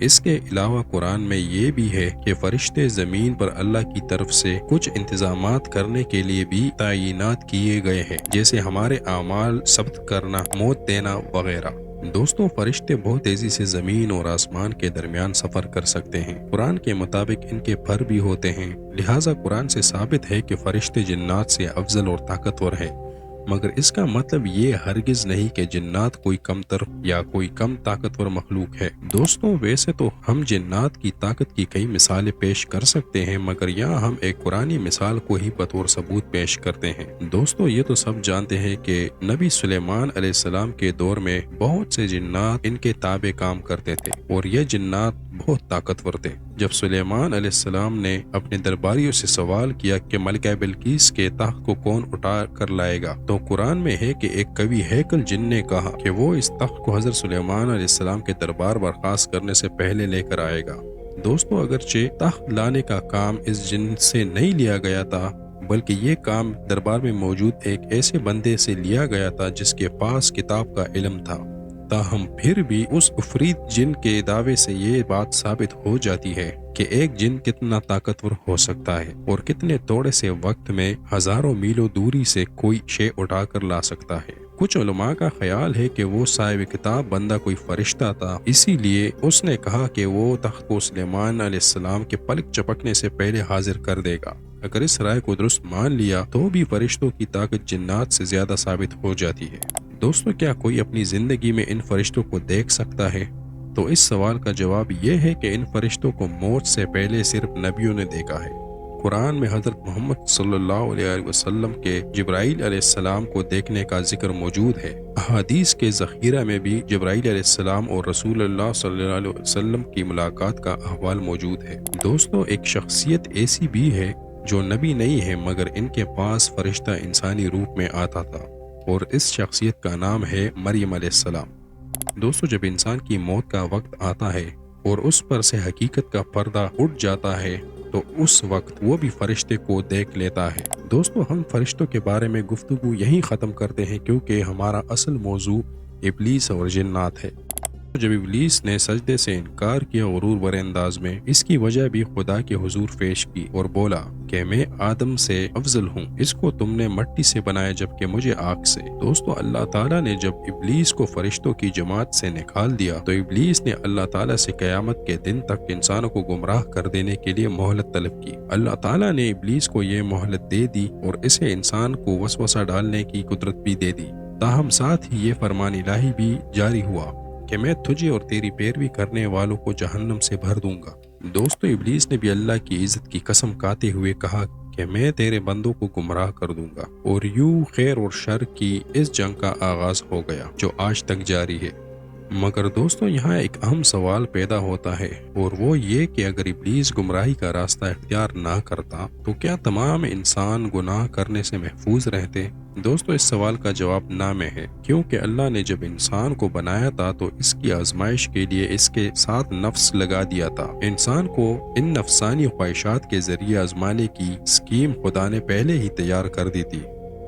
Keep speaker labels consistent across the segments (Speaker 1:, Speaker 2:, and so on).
Speaker 1: اس کے علاوہ قرآن میں یہ بھی ہے کہ فرشتے زمین پر اللہ کی طرف سے کچھ انتظامات کرنے کے لیے بھی تعینات کیے گئے ہیں، جیسے ہمارے اعمال ثبت کرنا، موت دینا وغیرہ۔ دوستوں، فرشتے بہت تیزی سے زمین اور آسمان کے درمیان سفر کر سکتے ہیں۔ قرآن کے مطابق ان کے پر بھی ہوتے ہیں، لہٰذا قرآن سے ثابت ہے کہ فرشتے جنات سے افضل اور طاقتور ہیں، مگر اس کا مطلب یہ ہرگز نہیں کہ جنات کوئی کمتر یا کوئی کم طاقتور مخلوق ہے۔ دوستوں، ویسے تو ہم جنات کی طاقت کی کئی مثالیں پیش کر سکتے ہیں، مگر یہاں ہم ایک قرآنی مثال کو ہی بطور ثبوت پیش کرتے ہیں۔ دوستوں، یہ تو سب جانتے ہیں کہ نبی سلیمان علیہ السلام کے دور میں بہت سے جنات ان کے تابع کام کرتے تھے، اور یہ جنات بہت طاقتور تھے۔ جب سلیمان علیہ السلام نے اپنے درباریوں سے سوال کیا کہ ملکہ بلقیس کے تخت کو کون اٹھا کر لائے گا، تو قرآن میں ہے کہ ایک قوی ہیکل جن نے کہا کہ وہ اس تخت کو حضرت سلیمان علیہ السلام کے دربار برخاست کرنے سے پہلے لے کر آئے گا۔ دوستوں، اگرچہ تخت لانے کا کام اس جن سے نہیں لیا گیا تھا، بلکہ یہ کام دربار میں موجود ایک ایسے بندے سے لیا گیا تھا جس کے پاس کتاب کا علم تھا، تاہم پھر بھی اس عفریت جن کے دعوے سے یہ بات ثابت ہو جاتی ہے کہ ایک جن کتنا طاقتور ہو سکتا ہے اور کتنے تھوڑے سے وقت میں ہزاروں میلوں دوری سے کوئی شے اٹھا کر لا سکتا ہے۔ کچھ علماء کا خیال ہے کہ وہ صاحب کتاب بندہ کوئی فرشتہ تھا، اسی لیے اس نے کہا کہ وہ تخت کو سلیمان علیہ السلام کے پلک چپکنے سے پہلے حاضر کر دے گا۔ اگر اس رائے کو درست مان لیا تو بھی فرشتوں کی طاقت جنات سے زیادہ ثابت ہو جاتی ہے۔ دوستو، کیا کوئی اپنی زندگی میں ان فرشتوں کو دیکھ سکتا ہے؟ تو اس سوال کا جواب یہ ہے کہ ان فرشتوں کو موت سے پہلے صرف نبیوں نے دیکھا ہے۔ قرآن میں حضرت محمد صلی اللہ علیہ وسلم کے جبرائیل علیہ السلام کو دیکھنے کا ذکر موجود ہے۔ احادیث کے ذخیرہ میں بھی جبرائیل علیہ السلام اور رسول اللہ صلی اللہ علیہ وسلم کی ملاقات کا احوال موجود ہے۔ دوستو، ایک شخصیت ایسی بھی ہے جو نبی نہیں ہے، مگر ان کے پاس فرشتہ انسانی روپ میں آتا تھا، اور اس شخصیت کا نام ہے مریم علیہ السلام۔ دوستو، جب انسان کی موت کا وقت آتا ہے اور اس پر سے حقیقت کا پردہ اٹھ جاتا ہے تو اس وقت وہ بھی فرشتے کو دیکھ لیتا ہے۔ دوستو، ہم فرشتوں کے بارے میں گفتگو یہیں ختم کرتے ہیں، کیونکہ ہمارا اصل موضوع ابلیس اور جنات ہے۔ جب ابلیس نے سجدے سے انکار کیا غرور بھرے انداز میں، اس کی وجہ بھی خدا کے حضور پیش کی اور بولا کہ میں آدم سے افضل ہوں، اس کو تم نے مٹی سے بنایا جبکہ مجھے آگ سے۔ دوستو، اللہ تعالیٰ نے جب ابلیس کو فرشتوں کی جماعت سے نکال دیا تو ابلیس نے اللہ تعالیٰ سے قیامت کے دن تک انسانوں کو گمراہ کر دینے کے لیے مہلت طلب کی۔ اللہ تعالیٰ نے ابلیس کو یہ مہلت دے دی اور اسے انسان کو وسوسہ ڈالنے کی قدرت بھی دے دی، تاہم ساتھ ہی یہ فرمان الہی بھی جاری ہوا کہ میں تجھے اور تیری پیروی کرنے والوں کو جہنم سے بھر دوں گا۔ دوستو، ابلیس نے بھی اللہ کی عزت کی قسم کھاتے ہوئے کہا کہ میں تیرے بندوں کو گمراہ کر دوں گا، اور یوں خیر اور شر کی اس جنگ کا آغاز ہو گیا جو آج تک جاری ہے۔ مگر دوستو، یہاں ایک اہم سوال پیدا ہوتا ہے، اور وہ یہ کہ اگر ابلیس گمراہی کا راستہ اختیار نہ کرتا تو کیا تمام انسان گناہ کرنے سے محفوظ رہتے؟ دوستو، اس سوال کا جواب نہ میں ہے، کیونکہ اللہ نے جب انسان کو بنایا تھا تو اس کی آزمائش کے لیے اس کے ساتھ نفس لگا دیا تھا۔ انسان کو ان نفسانی خواہشات کے ذریعے آزمانے کی اسکیم خدا نے پہلے ہی تیار کر دی تھی۔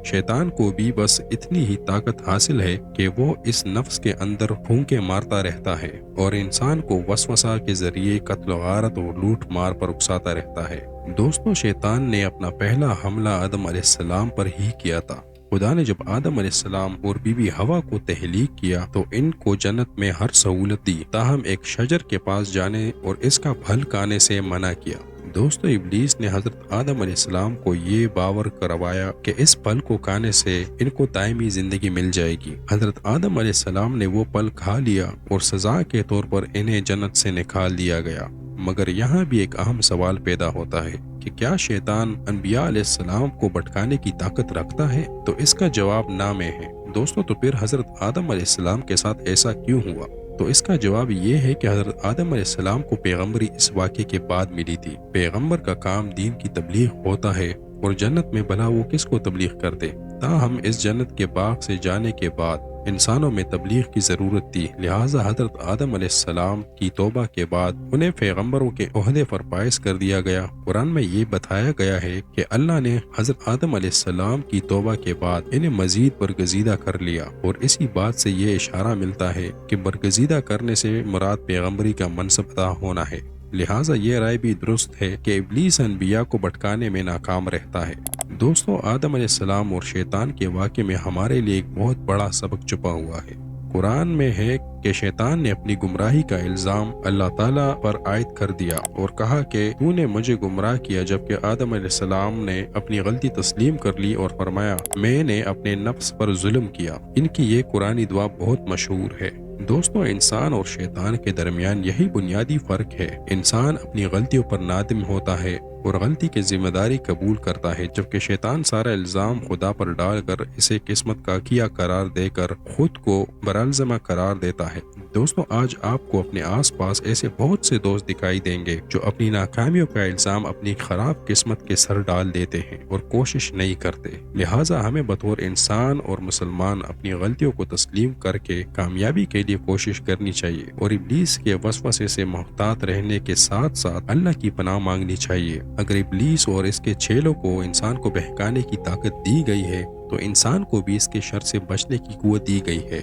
Speaker 1: شیطان کو بھی بس اتنی ہی طاقت حاصل ہے کہ وہ اس نفس کے اندر پھونکے مارتا رہتا ہے اور انسان کو وسوسہ کے ذریعے قتل و غارت اور لوٹ مار پر اکساتا رہتا ہے۔ دوستو، شیطان نے اپنا پہلا حملہ آدم علیہ السلام پر ہی کیا تھا۔ خدا نے جب آدم علیہ السلام اور بی بی حوا کو تحلیق کیا تو ان کو جنت میں ہر سہولت دی، تاہم ایک شجر کے پاس جانے اور اس کا پھل کھانے سے منع کیا۔ دوستو، ابلیس نے حضرت آدم علیہ السلام کو یہ باور کروایا کہ اس پھل کو کھانے سے ان کو دائمی زندگی مل جائے گی۔ حضرت آدم علیہ السلام نے وہ پھل کھا لیا اور سزا کے طور پر انہیں جنت سے نکال دیا گیا۔ مگر یہاں بھی ایک اہم سوال پیدا ہوتا ہے کہ کیا شیطان انبیاء علیہ السلام کو بھٹکانے کی طاقت رکھتا ہے؟ تو اس کا جواب نہ میں ہے۔ دوستو، تو پھر حضرت آدم علیہ السلام کے ساتھ ایسا کیوں ہوا؟ تو اس کا جواب یہ ہے کہ حضرت آدم علیہ السلام کو پیغمبری اس واقعے کے بعد ملی تھی۔ پیغمبر کا کام دین کی تبلیغ ہوتا ہے، اور جنت میں بھلا وہ کس کو تبلیغ کرتے؟ تاہم اس جنت کے باغ سے جانے کے بعد انسانوں میں تبلیغ کی ضرورت تھی، لہٰذا حضرت آدم علیہ السلام کی توبہ کے بعد انہیں پیغمبروں کے عہدے پر فائز کر دیا گیا۔ قرآن میں یہ بتایا گیا ہے کہ اللہ نے حضرت آدم علیہ السلام کی توبہ کے بعد انہیں مزید برگزیدہ کر لیا، اور اسی بات سے یہ اشارہ ملتا ہے کہ برگزیدہ کرنے سے مراد پیغمبری کا منصب عطا ہونا ہے۔ لہٰذا یہ رائے بھی درست ہے کہ ابلیس انبیاء کو بھٹکانے میں ناکام رہتا ہے۔ دوستو، آدم علیہ السلام اور شیطان کے واقعے میں ہمارے لیے ایک بہت بڑا سبق چھپا ہوا ہے۔ قرآن میں ہے کہ شیطان نے اپنی گمراہی کا الزام اللہ تعالیٰ پر عائد کر دیا اور کہا کہ تو نے مجھے گمراہ کیا، جبکہ آدم علیہ السلام نے اپنی غلطی تسلیم کر لی اور فرمایا میں نے اپنے نفس پر ظلم کیا۔ ان کی یہ قرآنی دعا بہت مشہور ہے۔ دوستو، انسان اور شیطان کے درمیان یہی بنیادی فرق ہے۔ انسان اپنی غلطیوں پر نادم ہوتا ہے اور غلطی کی ذمہ داری قبول کرتا ہے، جبکہ شیطان سارا الزام خدا پر ڈال کر اسے قسمت کا کیا قرار دے کر خود کو برالزمہ قرار دیتا ہے۔ دوستو، آج آپ کو اپنے آس پاس ایسے بہت سے دوست دکھائی دیں گے جو اپنی ناکامیوں کا الزام اپنی خراب قسمت کے سر ڈال دیتے ہیں اور کوشش نہیں کرتے۔ لہٰذا ہمیں بطور انسان اور مسلمان اپنی غلطیوں کو تسلیم کر کے کامیابی کے لیے کوشش کرنی چاہیے، اور ابلیس کے وسوسے سے محتاط رہنے کے ساتھ ساتھ اللہ کی پناہ مانگنی چاہیے۔ اگر ابلیس اور اس کے چیلوں کو انسان کو بہکانے کی طاقت دی گئی ہے تو انسان کو بھی اس کے شر سے بچنے کی قوت دی گئی ہے۔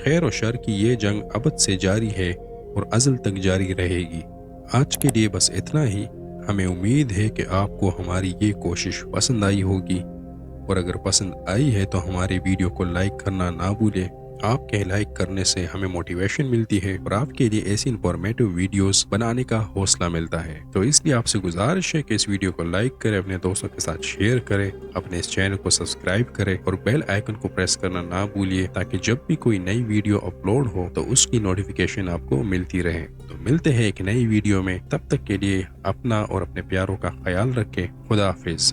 Speaker 1: خیر و شر کی یہ جنگ ابد سے جاری ہے اور ازل تک جاری رہے گی۔ آج کے لیے بس اتنا ہی۔ ہمیں امید ہے کہ آپ کو ہماری یہ کوشش پسند آئی ہوگی، اور اگر پسند آئی ہے تو ہمارے ویڈیو کو لائک کرنا نہ بھولیں۔ آپ کے لائک کرنے سے ہمیں موٹیویشن ملتی ہے اور آپ کے لیے ایسی انفارمیٹو ویڈیوز بنانے کا حوصلہ ملتا ہے۔ تو اس لیے آپ سے گزارش ہے کہ اس ویڈیو کو لائک کریں، اپنے دوستوں کے ساتھ شیئر کریں، اپنے اس چینل کو سبسکرائب کریں اور بیل آئیکن کو پریس کرنا نہ بھولیے، تاکہ جب بھی کوئی نئی ویڈیو اپلوڈ ہو تو اس کی نوٹیفیکیشن آپ کو ملتی رہے۔ تو ملتے ہیں ایک نئی ویڈیو میں، تب تک کے لیے اپنا اور اپنے پیاروں کا خیال رکھیں۔ خدا حافظ۔